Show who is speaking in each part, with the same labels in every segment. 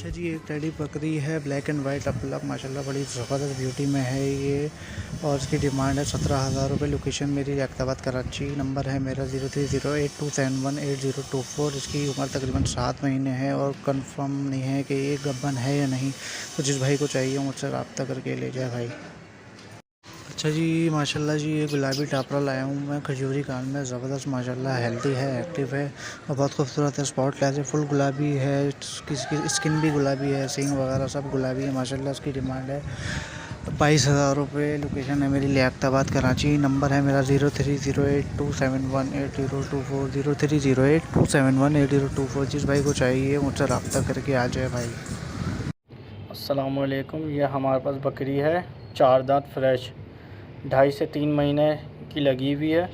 Speaker 1: अच्छा जी, एक टेडी बकरी है ब्लैक एंड वाइट अपलक माशाल्लाह बड़ी ज़बरदस्त ब्यूटी में है ये। और इसकी डिमांड है 17,000 रुपये। लोकेशन मेरी अहमदाबाद कराची। नंबर है मेरा 030827188024। इसकी उम्र तकरीबन 7 महीने है और कंफर्म नहीं है कि ये गब्बन है या नहीं। तो जिस भाई को चाहिए मुझसे रब्ता करके ले जाए भाई। अच्छा जी, माशाल्लाह जी, ये गुलाबी टापरा लाया हूँ मैं खजूरी कान में। ज़बरदस्त माशाल्लाह, हेल्दी है, एक्टिव है और बहुत खूबसूरत है। स्पॉट लेस है, फुल गुलाबी है, इसकी स्किन भी गुलाबी है, सींग वगैरह सब गुलाबी है माशाल्लाह। इसकी डिमांड है 22,000 रुपये। लोकेशन है मेरी लियाकताबाद कराची। नंबर है मेरा 030827188024 030827188024। जिस भाई को चाहिए मुझसे रब्ता करके आ जाए भाई।
Speaker 2: अस्सलाम वालेकुम। ये हमारे पास बकरी है 4 दांत फ्रेश, 2.5 से 3 महीने की लगी हुई है।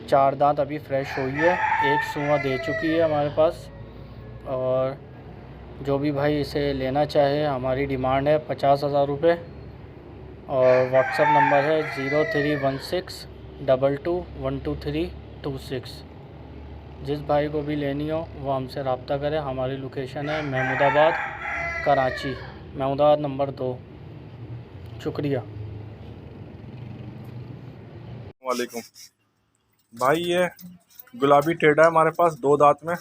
Speaker 2: 4 दांत अभी फ्रेश हुई है, एक सूआ दे चुकी है हमारे पास। और जो भी भाई इसे लेना चाहे, हमारी डिमांड है 50,000 रुपये। और व्हाट्सअप नंबर है 031622122326। जिस भाई को भी लेनी हो वो हमसे रब्ता करें। हमारी लोकेशन है महमूदाबाद कराची, महमूदाबाद नंबर 2। शुक्रिया।
Speaker 3: वालेकुम भाई, ये गुलाबी टेढ़ा है हमारे पास 2 दांत में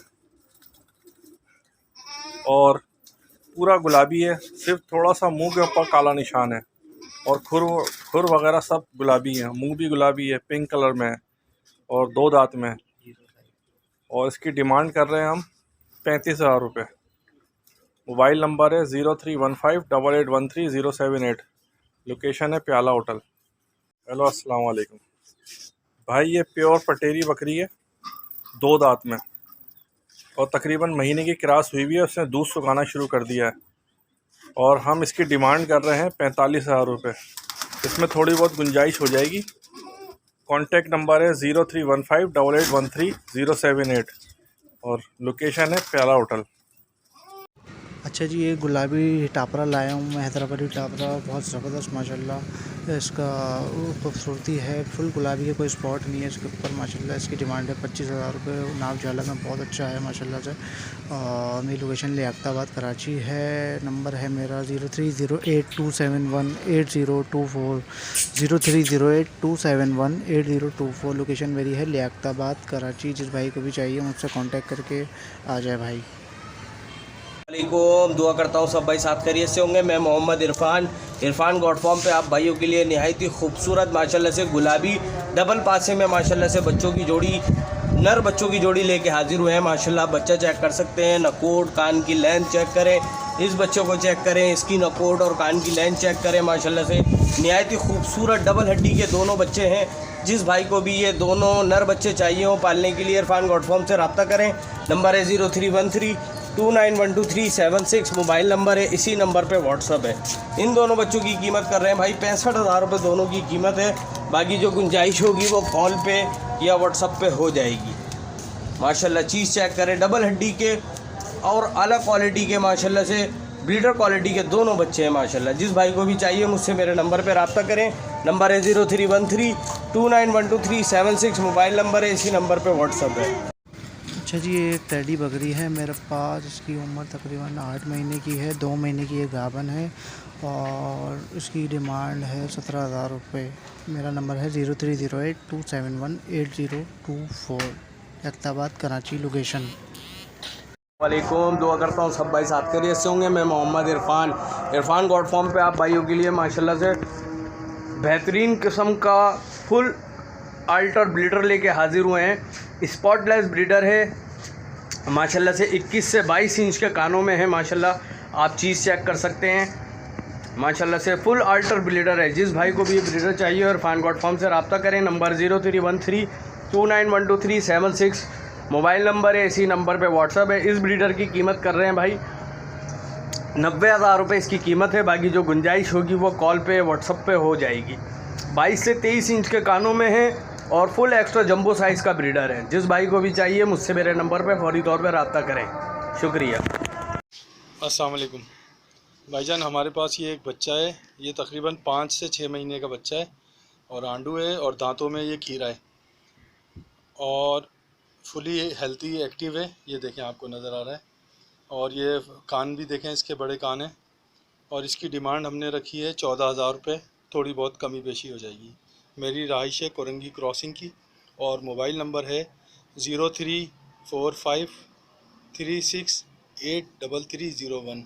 Speaker 3: और पूरा गुलाबी है। सिर्फ थोड़ा सा मुंह के ऊपर काला निशान है और खुर वगैरह सब गुलाबी है। मुंह भी गुलाबी है, पिंक कलर में है और 2 दांत में है। और इसकी डिमांड कर रहे हैं हम 35,000 रुपये। मोबाइल नंबर है 03158813 लोकेशन है प्याला होटल। हेलो, अस्सलाम वालेकुम भाई। ये प्योर पटेरी बकरी है 2 दांत में और तकरीबन महीने की क्रॉस हुई हुई है। उसने दूध सुखाना शुरू कर दिया है और हम इसकी डिमांड कर रहे हैं 45,000 रुपये। इसमें थोड़ी बहुत गुंजाइश हो जाएगी। कॉन्टैक्ट नंबर है 03158813 और लोकेशन है प्याला होटल।
Speaker 1: अच्छा जी, ये गुलाबी टापरा लाया हूँ मैं, हैदराबादी टापरा, बहुत ज़बरदस्त माशाल्लाह। इसका खूबसूरती है, फुल गुलाबी है, कोई स्पॉट नहीं है इसके ऊपर माशाल्लाह। इसकी डिमांड है 25,000 रुपये। नाप झाला में बहुत अच्छा है माशाल्लाह से। और मेरी लोकेशन लियाकताबाद कराची है। नंबर है मेरा 030827188024 030827188024। लोकेशन मेरी है लियाकताबाद कराची। जिस भाई को भी चाहिए मुझसे कांटेक्ट करके आ जाए भाई।
Speaker 4: वालेकुम, दुआ करता हूँ सब भाई साथ खैरियत से होंगे। मैं मोहम्मद इरफान गॉड फॉर्म पे आप भाइयों के लिए निहायत ही खूबसूरत माशाल्लाह से गुलाबी डबल पासे में माशाल्लाह से बच्चों की जोड़ी, नर बच्चों की जोड़ी लेके हाजिर हुए हैं माशाल्लाह। बच्चा चेक कर सकते हैं, नकोट कान की लेंथ चेक करें, इस बच्चे को चेक करें, इसकी नकोट और कान की लेंथ चेक करें माशाल्लाह से। निहायत ही खूबसूरत डबल हड्डी के दोनों बच्चे हैं। जिस भाई को भी ये दोनों नर बच्चे चाहिए हो पालने के लिए इरफान गॉड फॉर्म से रब्ता करें। नंबर है 0313291236। मोबाइल नंबर है, इसी नंबर पे व्हाट्सअप है। इन दोनों बच्चों की कीमत कर रहे हैं भाई 65,000 रुपये दोनों की कीमत है। बाकी जो गुंजाइश होगी वो कॉल पे या व्हाट्सअप पे हो जाएगी माशाल्लाह। चीज़ चेक करें, डबल हड्डी के और अलग क्वालिटी के माशाल्लाह से ब्रीडर क्वालिटी के दोनों बच्चे हैं माशाल्लाह। जिस भाई को भी चाहिए मुझसे मेरे नंबर पे रब्ता करें। नंबर है 0313291236। मोबाइल नंबर है, इसी नंबर पे व्हाट्सअप है।
Speaker 1: अच्छा जी, ये एक टेडी बकरी है मेरे पास। इसकी उम्र तकरीबन 8 महीने की है, 2 महीने की ये गाभन है और इसकी डिमांड है 17,000 रुपये। मेरा नंबर है 030827188024 अहमदाबाद कराची लोकेशन।
Speaker 4: वालेकुम, दुआ करता हूँ सब भाई साथ खैरियत से होंगे। मैं मोहम्मद इरफान गॉड फॉर्म पे आप भाइयों के लिए माशाल्लाह से बेहतरीन किस्म का फुल अल्टर ब्रीडर लेके हाजिर हुए हैं। स्पॉटलेस ब्रीडर है माशाल्लाह से। 21 से 22 इंच के कानों में है माशाल्लाह। आप चीज़ चेक कर सकते हैं माशाल्लाह से। फुल अल्टर ब्रीडर है। जिस भाई को भी ब्रीडर चाहिए और इरफान गॉड फॉर्म से रब्ता करें। नंबर 0313291236। मोबाइल नंबर है, इसी नंबर पे व्हाट्सअप है। इस ब्रीडर की कीमत कर रहे हैं भाई 90,000 रुपये इसकी कीमत है। बाकी जो गुंजाइश होगी वो कॉल पे व्हाट्सअप पे हो जाएगी। 22 से 23 इंच के कानों में है और फुल एक्स्ट्रा जंबो साइज़ का ब्रीडर है। जिस भाई को भी चाहिए मुझसे मेरे नंबर पे फौरी तौर पे रब्ता करें। शुक्रिया।
Speaker 5: अस्सलाम वालेकुम भाईजान, हमारे पास ये एक बच्चा है। ये तकरीबन 5 से 6 महीने का बच्चा है और आंडू है और दांतों में ये खीरा है और फुली हेल्थी एक्टिव है। ये देखें, आपको नज़र आ रहा है। और ये कान भी देखें, इसके बड़े कान हैं। और इसकी डिमांड हमने रखी है 14,000 रुपये, थोड़ी बहुत कमी पेशी हो जाएगी। मेरी रहाइश है कोरंगी क्रॉसिंग की, और मोबाइल नंबर है 0345368330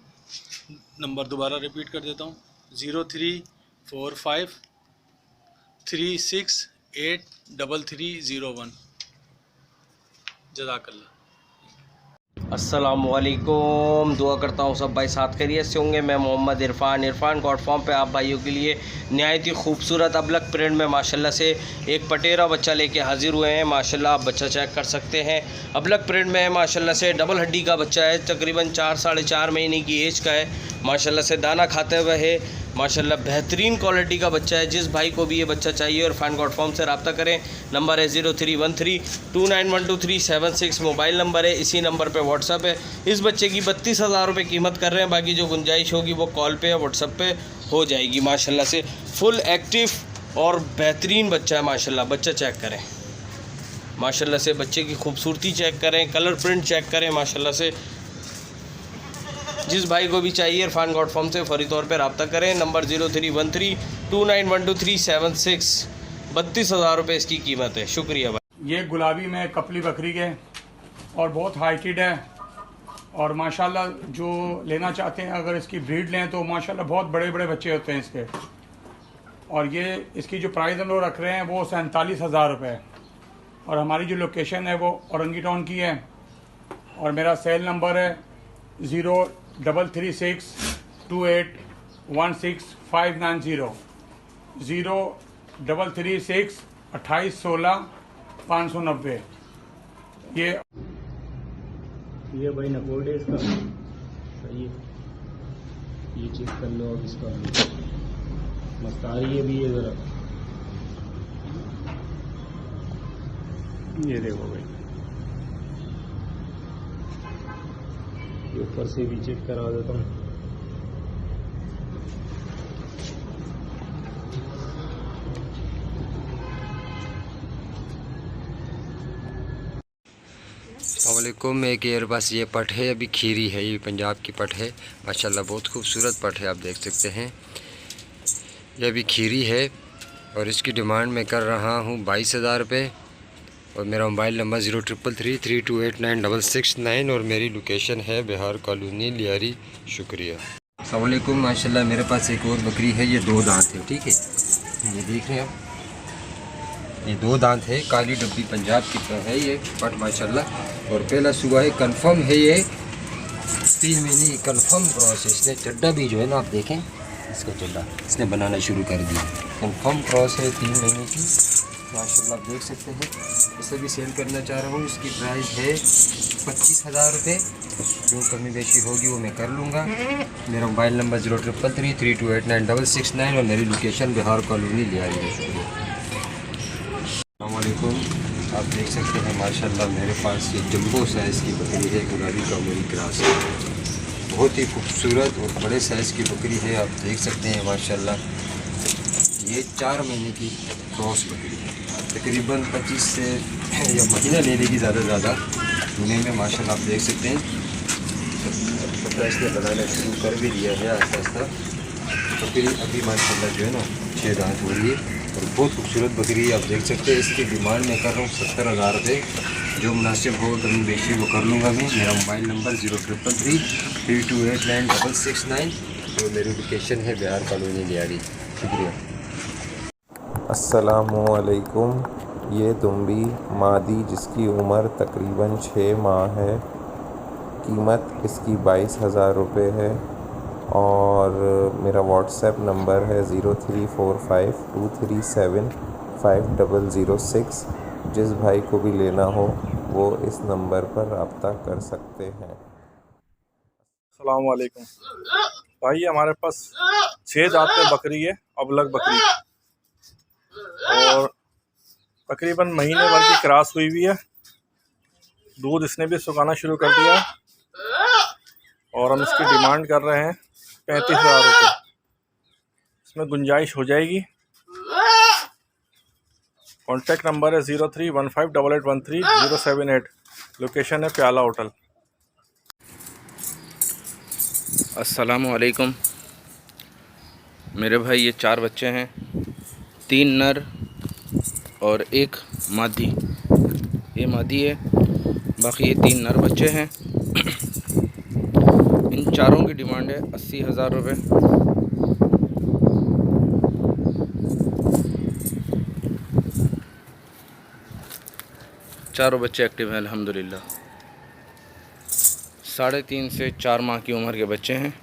Speaker 5: नंबर दोबारा रिपीट कर देता हूँ, 0345368330 जज़ाकल्लाह।
Speaker 4: अस्सलामुअलैकुम, दुआ करता हूँ सब भाई साथ खैरियत से होंगे। मैं मोहम्मद इरफान गॉड फॉर्म पे आप भाइयों के लिए नहायत ही खूबसूरत अबलग प्रिंट में माशाल्लाह से एक पटेरा बच्चा लेके हाजिर हुए हैं। माशाल्लाह आप बच्चा चेक कर सकते हैं, अबलग प्रिंट में है माशाल्लाह से। डबल हड्डी का बच्चा है, तकरीबन 4 साढ़े 4 महीने की एज का है माशाल्लाह से। दाना खाते हुए है माशाल्लाह, बेहतरीन क्वालिटी का बच्चा है। जिस भाई को भी ये बच्चा चाहिए इरफान गॉड फॉर्म से रब्ता करें। नंबर है 0313291236 मोबाइल नंबर है, इसी नंबर पे व्हाट्सअप है। इस बच्चे की 32,000 रुपये कीमत कर रहे हैं, बाकी जो गुंजाइश होगी वो कॉल पे या व्हाट्सअप पे हो जाएगी। माशाल्लाह से फुल एक्टिव और बेहतरीन बच्चा है माशाल्लाह। बच्चा चेक करें माशाल्लाह से, बच्चे की खूबसूरती चेक करें, कलर प्रिंट चेक करें माशाल्लाह से। जिस भाई को भी चाहिए इरफान गॉड फॉर्म से फौरी तौर पे रब्ता करें। नंबर 0313291236 32,000 रुपये इसकी कीमत है। शुक्रिया भाई।
Speaker 6: ये गुलाबी में कपली बकरी के और बहुत हाइटेड है, और माशाल्लाह जो लेना चाहते हैं अगर इसकी ब्रीड लें तो माशाल्लाह बहुत बड़े बड़े बच्चे होते हैं इसके। और ये इसकी जो प्राइस हम लोग रख रहे हैं वो 47,000 रुपये। और हमारी जो लोकेशन है वो औरंगी टाउन की है, और मेरा सेल नंबर है 03362816 03362816 ये
Speaker 2: भाई नकोड है इसका, सही है। ये चेक कर लो अब इसका, मस्त आ रही है भी ये ज़रा। ये देखो भाई, ये ऊपर से भी चेक करा देता हूँ।
Speaker 7: अस्सलामुअलैकुम। एक ये बस ये पट है, अभी खीरी है, ये पंजाब की पट है माशाल्लाह, बहुत खूबसूरत पट है, आप देख सकते हैं। ये अभी खीरी है और इसकी डिमांड मैं कर रहा हूँ 22,000 रुपये। और मेरा मोबाइल नंबर 0333328969 और मेरी लोकेशन है बिहार कॉलोनी लियारी। शुक्रिया। अस्सलामुअलैकुम। माशाल्लाह मेरे पास एक और बकरी है, ये 2 दांत है, ठीक है। ये देख रहे हैं आप, ये 2 दांत है, काली डब्बी पंजाब की है ये पट माशाल्लाह। और पहला सुबह है, कन्फर्म है ये 3 महीने की कन्फर्म क्रॉस है। इसने चड्डा भी जो है ना, आप देखें इसका चड्डा इसने बनाना शुरू कर दिया। कन्फर्म क्रॉस है 3 महीने की माशाल्लाह, आप देख सकते हैं। इसे भी सेल करना चाह रहा हूँ, इसकी प्राइस है 25,000 रुपये। जो कमी बेशी होगी वो मैं कर लूँगा। मेरा मोबाइल नंबर 0333328969 और मेरी लोकेशन बिहार कॉलोनी लियारी है। शुक्रिया। अस्सलामुअलैकुम। आप देख सकते हैं माशाल्लाह मेरे पास ये जंबो साइज़ की बकरी है, गुलाबी कामोरी क्रॉस है, बहुत ही खूबसूरत और बड़े साइज़ की बकरी है, आप देख सकते हैं माशाल्लाह। ये 4 महीने की क्रॉस बकरी है, तकरीबन 25 से या महीना ले लेगी ज़्यादा से ज़्यादा होने में माशाल्लाह, आप देख सकते हैं। पता इसने बनाना शुरू कर भी दिया है आहिस्ता आहिस्ता। बकरी अभी माशाल्लाह जो है ना 6 दांत हो रही है और बहुत खूबसूरत बकरी है, आप देख सकते हैं। इसकी डिमांड मैं कर रहा हूँ 70,000 रुपये। जो मुनासिब हो कमी बेशी वो कर लूँगा मैं। मेरा मोबाइल नंबर 0333328969 और मेरी लोकेशन है बिहार कॉलोनी लियारी। शुक्रिया।
Speaker 8: अस्सलामुअलैकुम। ये दुम्बी मादी जिसकी उम्र तकरीबन 6 माह है, कीमत इसकी 22,000 रुपये है। और मेरा व्हाट्सएप नंबर है 0345237506। जिस भाई को भी लेना हो वो इस नंबर पर रब्ता कर सकते हैं।
Speaker 3: अस्सलाम वालेकुम भाई, हमारे पास 6 दांत में बकरी है, अबलग बकरी, और तकरीबन महीने भर की क्रॉस हुई हुई है। दूध इसने भी सुखाना शुरू कर दिया और हम इसकी डिमांड कर रहे हैं 35,000 रुपये। इसमें गुंजाइश हो जाएगी। कॉन्टैक्ट नंबर है 03158813 078। लोकेशन है प्याला होटल।
Speaker 9: अस्सलामु अलैकुम मेरे भाई, ये 4 बच्चे हैं, 3 नर और 1 मादी। ये मादी है, बाकी ये 3 नर बच्चे हैं। इन चारों की डिमांड है 80,000 रुपये। चारों बच्चे एक्टिव हैं अल्हम्दुलिल्लाह। 3.5 से 4 माह की उम्र के बच्चे हैं।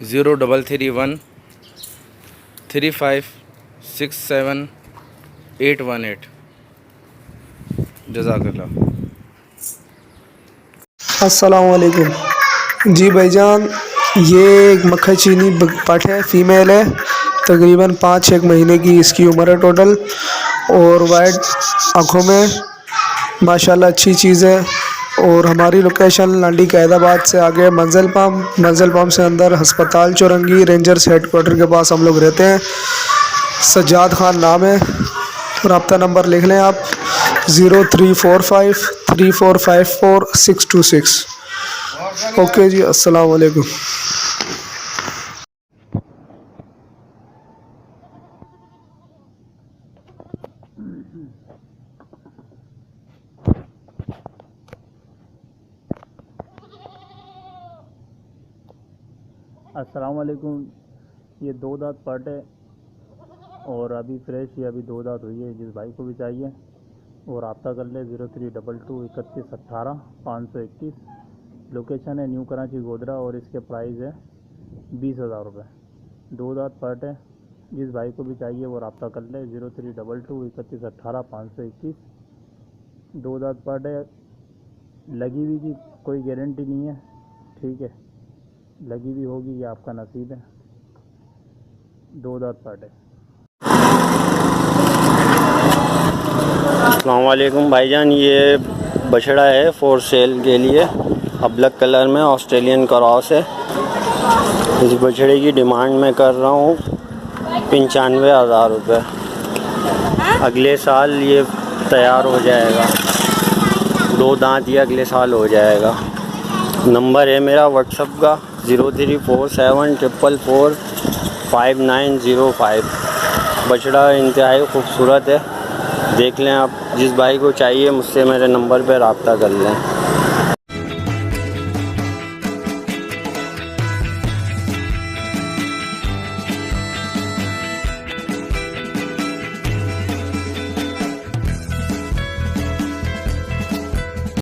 Speaker 9: ज़ीरो 3313567 818। जज़ाकल्लाह।
Speaker 10: अस्सलाम वालेकुम जी भाईजान, ये एक मक्खा चीनी पट है, फ़ीमेल है, तकरीबन 5-6 महीने की इसकी उम्र है टोटल, और वाइट आँखों में माशाल्लाह अच्छी चीज़ है। और हमारी लोकेशन लांडी कैदाबाद से आगे मंजिल पम्प से अंदर हस्पताल चौरंगी रेंजर्स हेडक्वार्टर के पास हम लोग रहते हैं। सज्जाद खान नाम है। रब्ता नंबर लिख लें आप 03453454 626। ओके जी, अस्सलाम वालेकुम।
Speaker 2: अस्सलाम वालेकुम। ये 2 दांत पट है और अभी फ्रेश ही अभी 2 दांत हुई है। जिस भाई को भी चाहिए वो रब्ता कर ले 0322318521। लोकेशन है न्यू कराची गोदरा और इसके प्राइस है 20,000 रुपये। 2 दांत पट है। जिस भाई को भी चाहिए वो रब्ता कर ले 0322318521। 2 दांत पट है। लगी हुई की कोई गारंटी नहीं है, ठीक है, लगी भी होगी, ये आपका नसीब है। 2 दांत पट है।
Speaker 11: अस्सलाम वालेकुम भाईजान, ये बछड़ा है फॉर सेल के लिए, ब्लैक कलर में ऑस्ट्रेलियन क्रॉस है। इस बछड़े की डिमांड मैं कर रहा हूँ 95,000 रुपये। अगले साल ये तैयार हो जाएगा, 2 दांत ये अगले साल हो जाएगा। नंबर है मेरा व्हाट्सअप का 0347445905। बछड़ा इंतहाई खूबसूरत है, देख लें आप। जिस भाई को चाहिए मुझसे मेरे नंबर पर रब्ता कर लें।